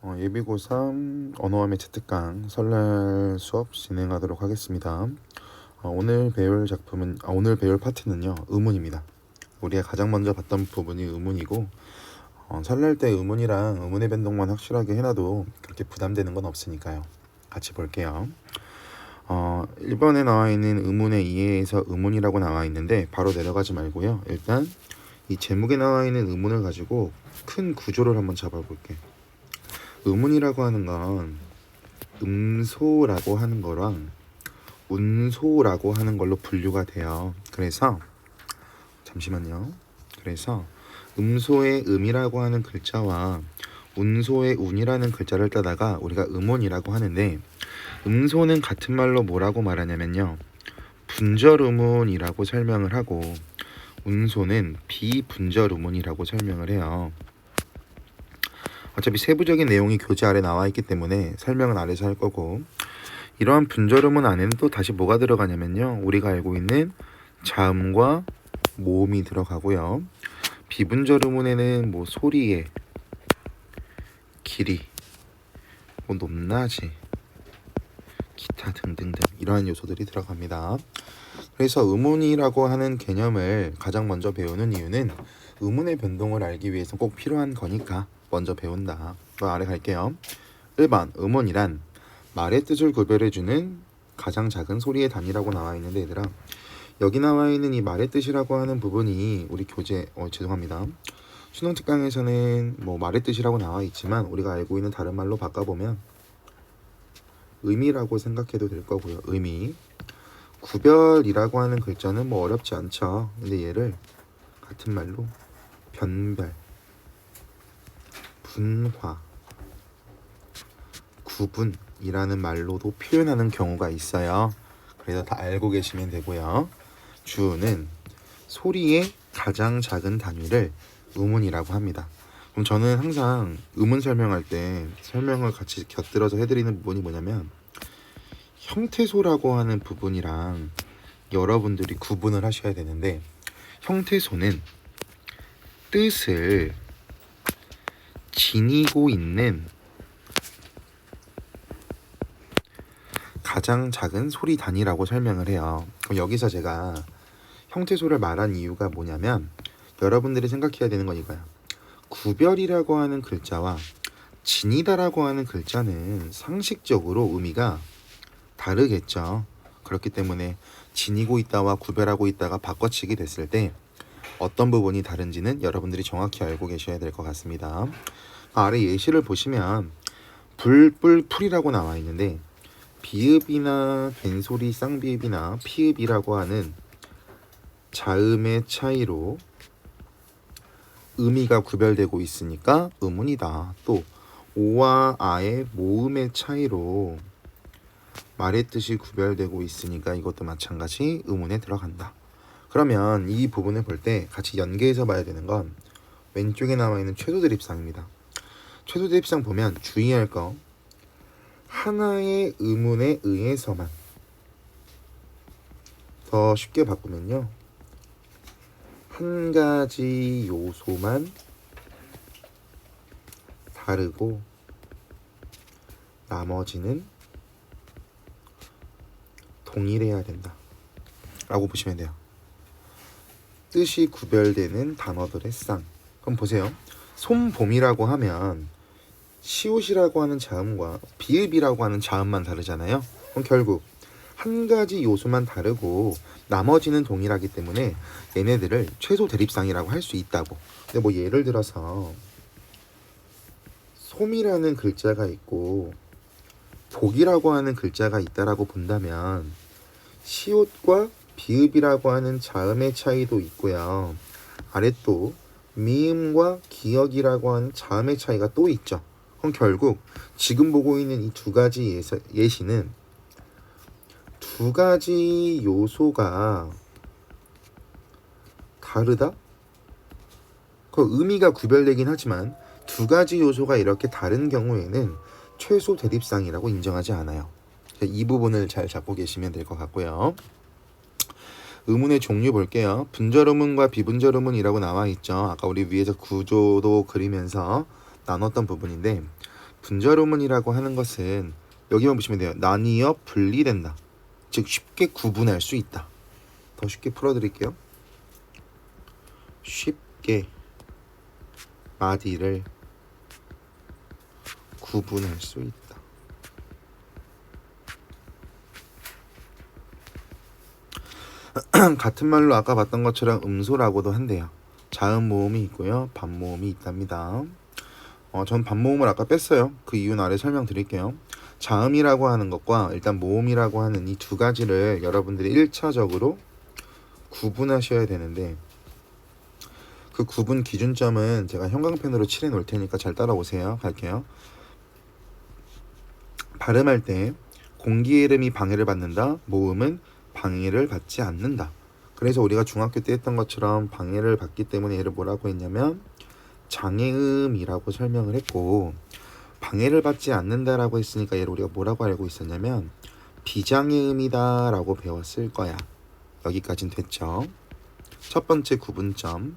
예비고3 언어와 매체 특강 설날 수업 진행하도록 하겠습니다. 오늘 배울 파트는요, 의문입니다. 우리가 가장 먼저 봤던 부분이 의문이고, 설날 때 의문이랑 의문의 변동만 확실하게 해놔도 그렇게 부담되는 건 없으니까요. 같이 볼게요. 1번에 나와 있는 의문의 이해에서 의문이라고 나와 있는데 바로 내려가지 말고요. 일단 이 제목에 나와 있는 의문을 가지고 큰 구조를 한번 잡아볼게. 의문이라고 하는 건 음소라고 하는 거랑 운소라고 하는 걸로 분류가 돼요. 그래서 잠시만요. 그래서 음소의 음이라고 하는 글자와 운소의 운이라는 글자를 따다가 우리가 음운이라고 하는데, 음소는 같은 말로 뭐라고 말하냐면요, 분절음운이라고 설명을 하고 운소는 비분절음운이라고 설명을 해요. 어차피 세부적인 내용이 교재 아래 나와 있기 때문에 설명은 아래서 할 거고, 이러한 분절음운 안에는 또 다시 뭐가 들어가냐면요, 우리가 알고 있는 자음과 모음이 들어가고요. 비분절음운에는 뭐 소리의 길이, 뭐 높낮이, 기타 등등등 이러한 요소들이 들어갑니다. 그래서 의문이라고 하는 개념을 가장 먼저 배우는 이유는 의문의 변동을 알기 위해서 꼭 필요한 거니까 먼저 배운다. 아래 갈게요. 1번 의문이란 말의 뜻을 구별해주는 가장 작은 소리의 단위라고 나와 있는데, 얘들아, 여기 나와 있는 이 말의 뜻이라고 하는 부분이 우리 죄송합니다. 수능 특강에서는 뭐 말의 뜻이라고 나와 있지만 우리가 알고 있는 다른 말로 바꿔보면 의미라고 생각해도 될 거고요. 의미. 구별이라고 하는 글자는 뭐 어렵지 않죠. 근데 얘를 같은 말로 변별, 분화, 구분이라는 말로도 표현하는 경우가 있어요. 그래서 다 알고 계시면 되고요. 주는 소리의 가장 작은 단위를 음운이라고 합니다. 그럼 저는 항상 음운 설명할 때 설명을 같이 곁들여서 해드리는 부분이 뭐냐면, 형태소라고 하는 부분이랑 여러분들이 구분을 하셔야 되는데, 형태소는 뜻을 지니고 있는 가장 작은 소리 단위라고 설명을 해요. 그럼 여기서 제가 형태소를 말한 이유가 뭐냐면, 여러분들이 생각해야 되는 건 이거야. 구별이라고 하는 글자와 지니다라고 하는 글자는 상식적으로 의미가 다르겠죠. 그렇기 때문에 지니고 있다와 구별하고 있다가 바꿔치기 됐을 때 어떤 부분이 다른지는 여러분들이 정확히 알고 계셔야 될 것 같습니다. 아래 예시를 보시면 불불풀이라고 나와 있는데, 비읍이나 된소리 쌍비읍이나 피읍이라고 하는 자음의 차이로 의미가 구별되고 있으니까 의문이다. 또 오와 아의 모음의 차이로 말의 뜻이 구별되고 있으니까 이것도 마찬가지 의문에 들어간다. 그러면 이 부분을 볼 때 같이 연계해서 봐야 되는 건 왼쪽에 나와 있는 최소 대립상입니다. 최소 대립상 보면 주의할 거, 하나의 의문에 의해서만, 더 쉽게 바꾸면요, 한 가지 요소만 다르고 나머지는 동일해야 된다 라고 보시면 돼요. 뜻이 구별되는 단어들의 쌍. 그럼 보세요. 솜봄이라고 하면 시옷이라고 하는 자음과 비읍이라고 하는 자음만 다르잖아요. 그럼 결국 한 가지 요소만 다르고 나머지는 동일하기 때문에 얘네들을 최소 대립상이라고 할 수 있다고. 근데 뭐 예를 들어서 솜이라는 글자가 있고 복이라고 하는 글자가 있다라고 본다면 시옷과 비읍이라고 하는 자음의 차이도 있고요. 아래 또 미음과 기역이라고 하는 자음의 차이가 또 있죠. 그럼 결국 지금 보고 있는 이 두 가지 예시는 두 가지 요소가 다르다? 그 의미가 구별되긴 하지만 두 가지 요소가 이렇게 다른 경우에는 최소 대립상이라고 인정하지 않아요. 이 부분을 잘 잡고 계시면 될 것 같고요. 의문의 종류 볼게요. 분절의문과 비분절의문이라고 나와 있죠. 아까 우리 위에서 구조도 그리면서 나눴던 부분인데, 분절 음운이라고 하는 것은 여기만 보시면 돼요. 나뉘어 분리된다. 즉 쉽게 구분할 수 있다. 더 쉽게 풀어드릴게요. 쉽게 마디를 구분할 수 있다. 같은 말로 아까 봤던 것처럼 음소라고도 한대요. 자음 모음이 있고요. 반모음이 있답니다. 전 반모음을 아까 뺐어요. 그 이유는 아래 설명드릴게요. 자음이라고 하는 것과 일단 모음이라고 하는 이 두 가지를 여러분들이 1차적으로 구분하셔야 되는데 그 구분 기준점은 제가 형광펜으로 칠해 놓을 테니까 잘 따라오세요. 갈게요. 발음할 때 공기의 흐름이 방해를 받는다. 모음은 방해를 받지 않는다. 그래서 우리가 중학교 때 했던 것처럼 방해를 받기 때문에 얘를 뭐라고 했냐면 장애음이라고 설명을 했고, 방해를 받지 않는다라고 했으니까 얘를 우리가 뭐라고 알고 있었냐면 비장애음이다 라고 배웠을 거야. 여기까진 됐죠. 첫 번째 구분점.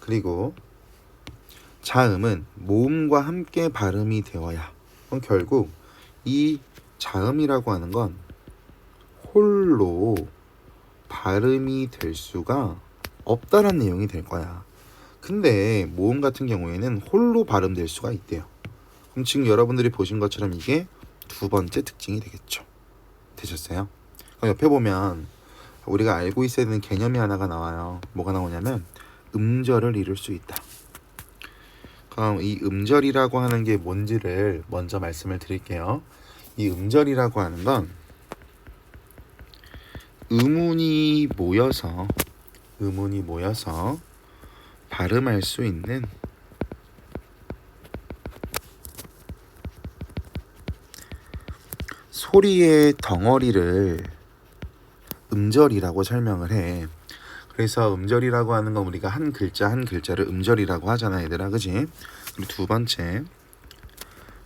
그리고 자음은 모음과 함께 발음이 되어야, 그럼 결국 이 자음이라고 하는 건 홀로 발음이 될 수가 없다라는 내용이 될 거야. 근데 모음 같은 경우에는 홀로 발음될 수가 있대요. 그럼 지금 여러분들이 보신 것처럼 이게 두 번째 특징이 되겠죠. 되셨어요? 그럼 옆에 보면 우리가 알고 있어야 되는 개념이 하나가 나와요. 뭐가 나오냐면 음절을 이룰 수 있다. 그럼 이 음절이라고 하는 게 뭔지를 먼저 말씀을 드릴게요. 이 음절이라고 하는 건 음운이 모여서 발음할 수 있는 소리의 덩어리를 음절이라고 설명을 해. 그래서 음절이라고 하는 건 우리가 한 글자 한 글자를 음절이라고 하잖아, 얘들아. 그지? 그리고 두 번째,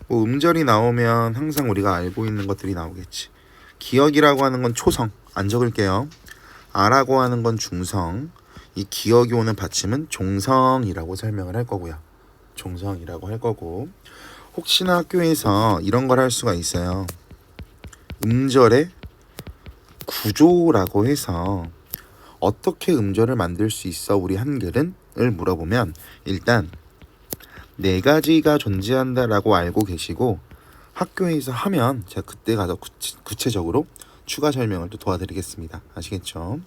뭐 음절이 나오면 항상 우리가 알고 있는 것들이 나오겠지. 기억이라고 하는 건 초성, 안 적을게요. 아라고 하는 건 중성, 이 기억이 오는 받침은 종성이라고 설명을 할 거고요. 종성이라고 할 거고, 혹시나 학교에서 이런 걸 할 수가 있어요. 음절의 구조라고 해서 어떻게 음절을 만들 수 있어 우리 한글은? 을 물어보면 일단 네 가지가 존재한다라고 알고 계시고 학교에서 하면 제가 그때 가서 구체적으로 추가 설명을 또 도와드리겠습니다. 아시겠죠?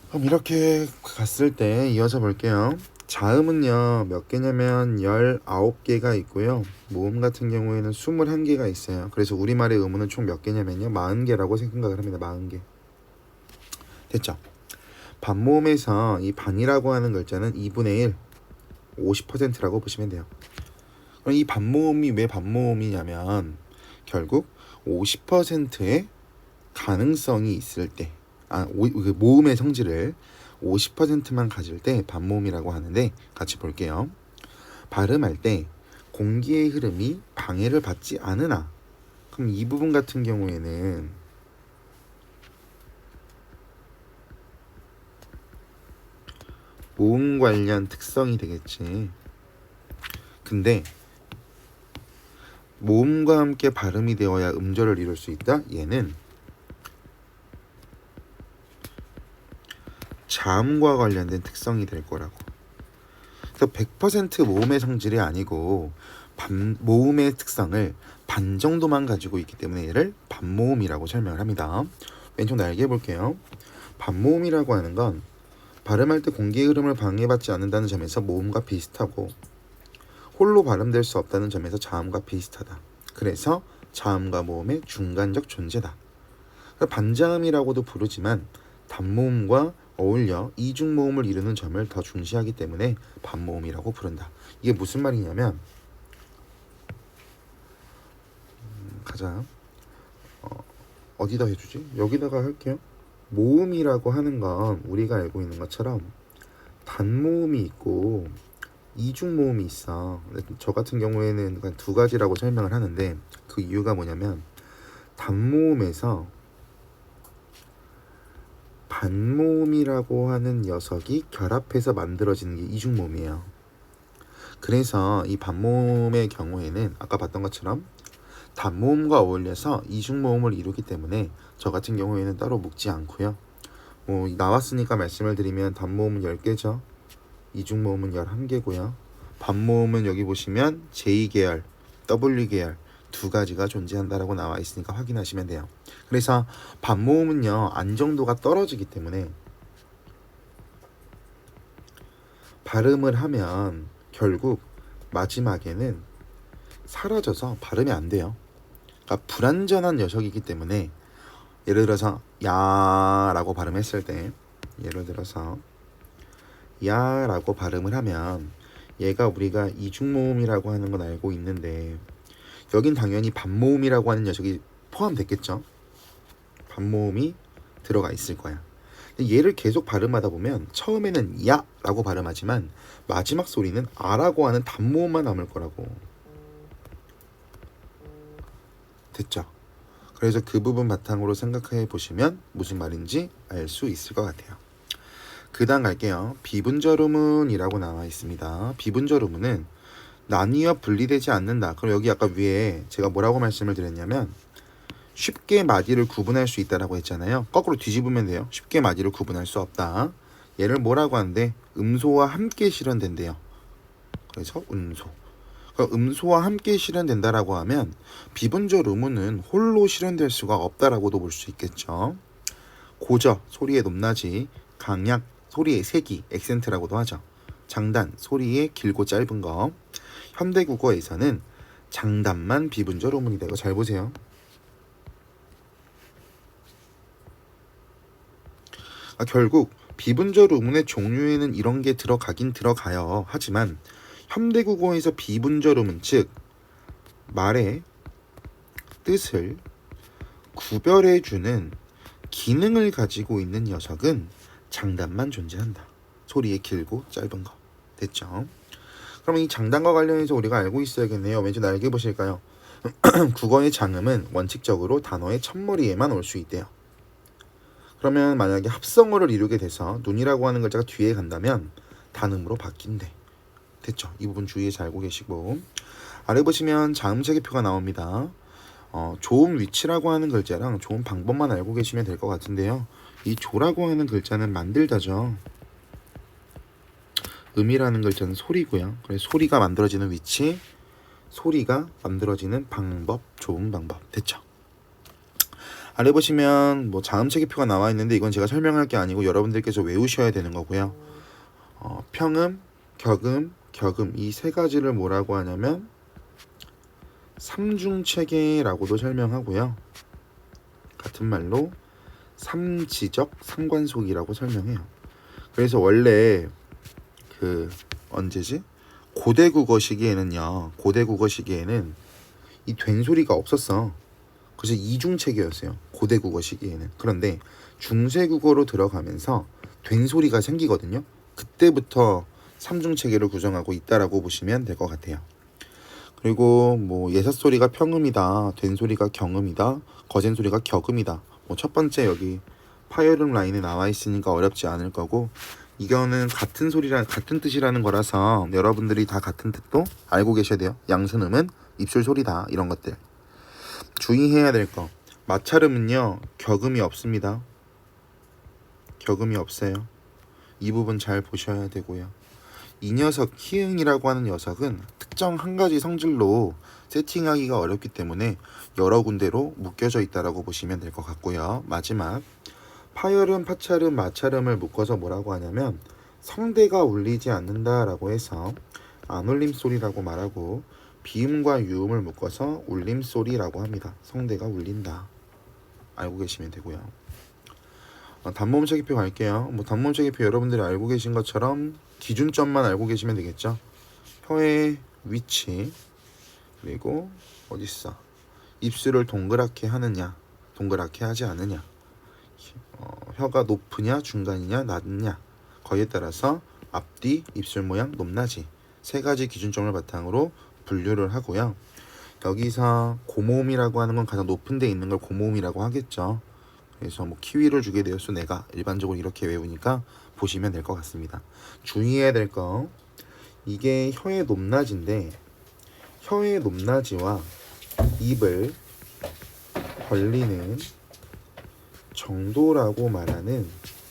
그럼 이렇게 갔을 때 이어서 볼게요. 자음은요 몇 개냐면 19개가 있고요. 모음 같은 경우에는 21개가 있어요. 그래서 우리말의 음은 총 몇 개냐면요 40개라고 생각을 합니다. 40개. 됐죠? 반모음에서 이 반이라고 하는 글자는 2분의 1, 50%라고 보시면 돼요. 그럼 이 반모음이 왜 반모음이냐면 결국 50%의 가능성이 있을 때, 모음의 성질을 50%만 가질 때 반모음이라고 하는데, 같이 볼게요. 발음할 때 공기의 흐름이 방해를 받지 않으나, 그럼 이 부분 같은 경우에는 모음 관련 특성이 되겠지. 근데 모음과 함께 발음이 되어야 음절을 이룰 수 있다? 얘는 자음과 관련된 특성이 될 거라고. 그래서 100% 모음의 성질이 아니고 모음의 특성을 반 정도만 가지고 있기 때문에 얘를 반모음이라고 설명을 합니다. 왼쪽 날개 볼게요. 반모음이라고 하는 건 발음할 때 공기의 흐름을 방해받지 않는다는 점에서 모음과 비슷하고 홀로 발음될 수 없다는 점에서 자음과 비슷하다. 그래서 자음과 모음의 중간적 존재다. 반자음이라고도 부르지만 단모음과 어울려 이중모음을 이루는 점을 더 중시하기 때문에 반모음이라고 부른다. 이게 무슨 말이냐면 가자. 어디다 해주지? 여기다가 할게요. 모음이라고 하는 건 우리가 알고 있는 것처럼 단모음이 있고 이중모음이 있어. 저 같은 경우에는 두 가지라고 설명을 하는데 그 이유가 뭐냐면 단모음에서 반모음이라고 하는 녀석이 결합해서 만들어지는 게 이중모음이에요. 그래서 이 반모음의 경우에는 아까 봤던 것처럼 단모음과 어울려서 이중모음을 이루기 때문에 저 같은 경우에는 따로 묶지 않고요. 뭐 나왔으니까 말씀을 드리면 단모음은 10개죠. 이중모음은 11개고요. 반모음은 여기 보시면 J계열, W계열 두 가지가 존재한다라고 나와 있으니까 확인하시면 돼요. 그래서 반모음은요, 안정도가 떨어지기 때문에 발음을 하면 결국 마지막에는 사라져서 발음이 안 돼요. 그러니까 불완전한 녀석이기 때문에 예를 들어서 야라고 발음했을 때, 예를 들어서 야라고 발음을 하면 얘가 우리가 이중모음이라고 하는 건 알고 있는데 여긴 당연히 반모음이라고 하는 녀석이 포함됐겠죠. 반모음이 들어가 있을 거야. 얘를 계속 발음하다 보면 처음에는 야라고 발음하지만 마지막 소리는 아라고 하는 단모음만 남을 거라고. 됐죠? 그래서 그 부분 바탕으로 생각해 보시면 무슨 말인지 알 수 있을 것 같아요. 그 다음 갈게요. 비분절음운이라고 나와 있습니다. 비분절음운은 나뉘어 분리되지 않는다. 그럼 여기 아까 위에 제가 뭐라고 말씀을 드렸냐면 쉽게 마디를 구분할 수 있다라고 했잖아요. 거꾸로 뒤집으면 돼요. 쉽게 마디를 구분할 수 없다. 얘를 뭐라고 하는데 음소와 함께 실현된대요. 그래서 음소. 음소와 함께 실현된다라고 하면 비분절 음운은 홀로 실현될 수가 없다라고도 볼 수 있겠죠. 고저, 소리의 높낮이, 강약, 소리의 세기, 액센트라고도 하죠. 장단, 소리의 길고 짧은 거. 현대국어에서는 장단만 비분절 음운이 되고, 잘 보세요. 결국 비분절 음운의 종류에는 이런 게 들어가긴 들어가요. 하지만 현대국어에서 비분절 음운, 즉 말의 뜻을 구별해주는 기능을 가지고 있는 녀석은 장단만 존재한다. 소리의 길고 짧은 거. 됐죠? 그럼 이 장단과 관련해서 우리가 알고 있어야겠네요. 왠지 날개 보실까요? 국어의 장음은 원칙적으로 단어의 첫머리에만 올 수 있대요. 그러면 만약에 합성어를 이루게 돼서 눈이라고 하는 글자가 뒤에 간다면 단음으로 바뀐대. 됐죠? 이 부분 주의해 잘 알고 계시고, 아래 보시면 자음체계표가 나옵니다. 좋은 위치라고 하는 글자랑 좋은 방법만 알고 계시면 될 것 같은데요. 이 조라고 하는 글자는 만들다죠. 음이라는 글자는 소리고요. 그래서 소리가 만들어지는 위치, 소리가 만들어지는 방법, 좋은 방법. 됐죠? 아래 보시면 뭐 자음체계표가 나와 있는데 이건 제가 설명할 게 아니고 여러분들께서 외우셔야 되는 거고요. 평음, 격음, 격음 이 세 가지를 뭐라고 하냐면 삼중체계라고도 설명하고요. 같은 말로 삼지적 상관속이라고 설명해요. 그래서 원래 언제지? 고대국어 시기에는요. 고대국어 시기에는 이 된소리가 없었어. 그래서 이중체계였어요. 고대국어 시기에는. 그런데 중세국어로 들어가면서 된소리가 생기거든요. 그때부터 삼중체계를 구성하고 있다라고 보시면 될 것 같아요. 그리고 뭐 예삿소리가 평음이다, 된소리가 경음이다, 거센소리가 격음이다. 뭐 첫 번째 여기 파열음 라인에 나와 있으니까 어렵지 않을 거고, 이거는 같은 소리랑 같은 뜻이라는 거라서 여러분들이 다 같은 뜻도 알고 계셔야 돼요. 양순음은 입술 소리다, 이런 것들. 주의해야 될 거. 마찰음은요, 격음이 없습니다. 격음이 없어요. 이 부분 잘 보셔야 되고요. 이 녀석 히응이라고 하는 녀석은 특정 한 가지 성질로 세팅하기가 어렵기 때문에 여러 군데로 묶여져 있다라고 보시면 될 것 같고요. 마지막 파열음, 파찰음, 마찰음을 묶어서 뭐라고 하냐면 성대가 울리지 않는다라고 해서 안울림 소리라고 말하고, 비음과 유음을 묶어서 울림 소리라고 합니다. 성대가 울린다. 알고 계시면 되고요. 단모음 체계표 갈게요. 뭐 단모음 체계표 여러분들이 알고 계신 것처럼 기준점만 알고 계시면 되겠죠. 혀의 위치, 그리고 어딨어? 입술을 동그랗게 하느냐, 동그랗게 하지 않느냐, 혀가 높으냐, 중간이냐, 낮냐, 거기에 따라서 앞뒤, 입술 모양, 높낮이 세 가지 기준점을 바탕으로 분류를 하고요. 여기서 고모음이라고 하는 건 가장 높은 데 있는 걸 고모음이라고 하겠죠. 그래서 뭐 키위를 주게 되었어 내가 일반적으로 이렇게 외우니까 보시면 될 것 같습니다. 주의해야 될 거, 이게 혀의 높낮이인데 혀의 높낮이와 입을 벌리는 정도라고 말하는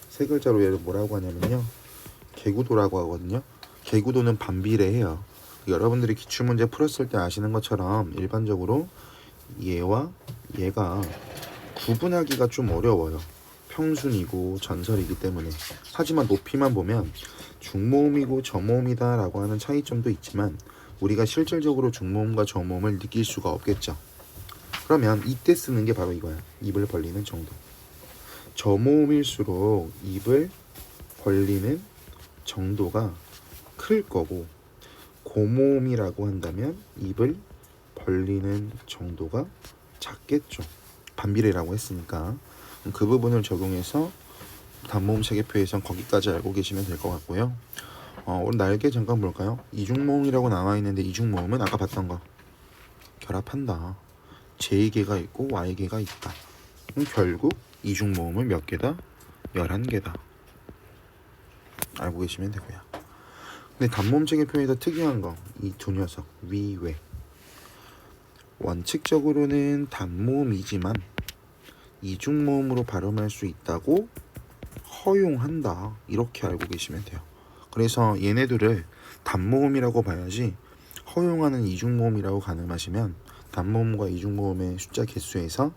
세 글자로 얘를 뭐라고 하냐면요, 개구도라고 하거든요. 개구도는 반비례해요. 여러분들이 기출문제 풀었을 때 아시는 것처럼 일반적으로 얘와 얘가 구분하기가 좀 어려워요. 평순이고 전설이기 때문에. 하지만 높이만 보면 중모음이고 저모음이다 라고 하는 차이점도 있지만 우리가 실질적으로 중모음과 저모음을 느낄 수가 없겠죠. 그러면 이때 쓰는 게 바로 이거야. 입을 벌리는 정도. 저모음일수록 입을 벌리는 정도가 클 거고, 고모음이라고 한다면 입을 벌리는 정도가 작겠죠. 반비례라고 했으니까. 그 부분을 적용해서 단모음 체계표에선 거기까지 알고 계시면 될 것 같고요. 오늘 날개 잠깐 볼까요? 이중모음이라고 나와 있는데 이중모음은 아까 봤던 거 결합한다. J개가 있고 Y개가 있다. 결국 이중모음은 몇 개다? 11개다. 알고 계시면 되고요. 근데 단모음 체계표에서 특이한 거, 이 두 녀석 위, 외. 원칙적으로는 단모음이지만 이중모음으로 발음할 수 있다고 허용한다. 이렇게 알고 계시면 돼요. 그래서 얘네들을 단모음이라고 봐야지 허용하는 이중모음이라고 가늠하시면 단모음과 이중모음의 숫자 개수에서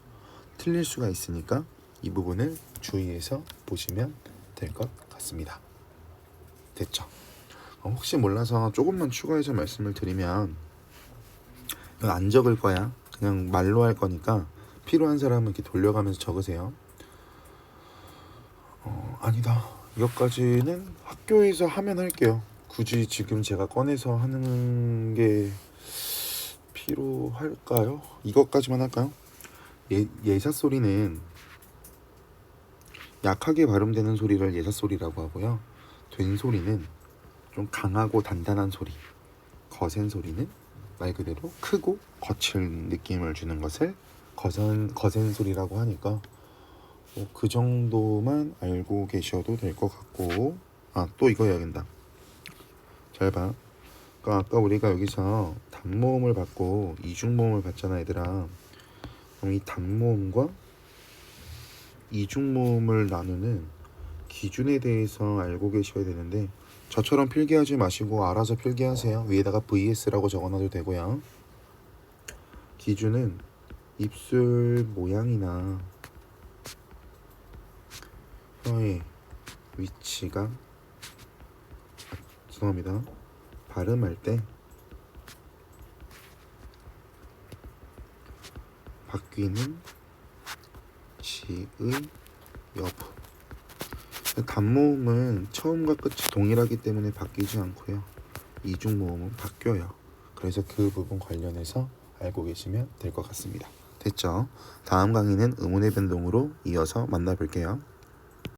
틀릴 수가 있으니까 이 부분을 주의해서 보시면 될 것 같습니다. 됐죠? 혹시 몰라서 조금만 추가해서 말씀을 드리면, 이거 안 적을 거야. 그냥 말로 할 거니까 필요한 사람은 이렇게 돌려가면서 적으세요. 아니다. 이것까지는 학교에서 하면 할게요. 굳이 지금 제가 꺼내서 하는 게 필요할까요? 이것까지만 할까요? 예사 소리는 약하게 발음되는 소리를 예사 소리라고 하고요. 된 소리는 좀 강하고 단단한 소리, 거센 소리는 말 그대로 크고 거친 느낌을 주는 것을 거센 소리라고 하니까 그 정도만 알고 계셔도 될 것 같고, 또 이거 해야겠다. 잘 봐. 그러니까 아까 우리가 여기서 단모음을 받고 이중모음을 받잖아, 얘들아. 그럼 이 단모음과 이중모음을 나누는 기준에 대해서 알고 계셔야 되는데, 저처럼 필기하지 마시고 알아서 필기하세요. 위에다가 VS라고 적어놔도 되고요. 기준은 입술 모양이나 혀의 위치가, 죄송합니다, 발음할 때 바뀌는 지의 여부. 단모음은 처음과 끝이 동일하기 때문에 바뀌지 않고요. 이중모음은 바뀌어요. 그래서 그 부분 관련해서 알고 계시면 될 것 같습니다. 됐죠? 다음 강의는 음운의 변동으로 이어서 만나볼게요.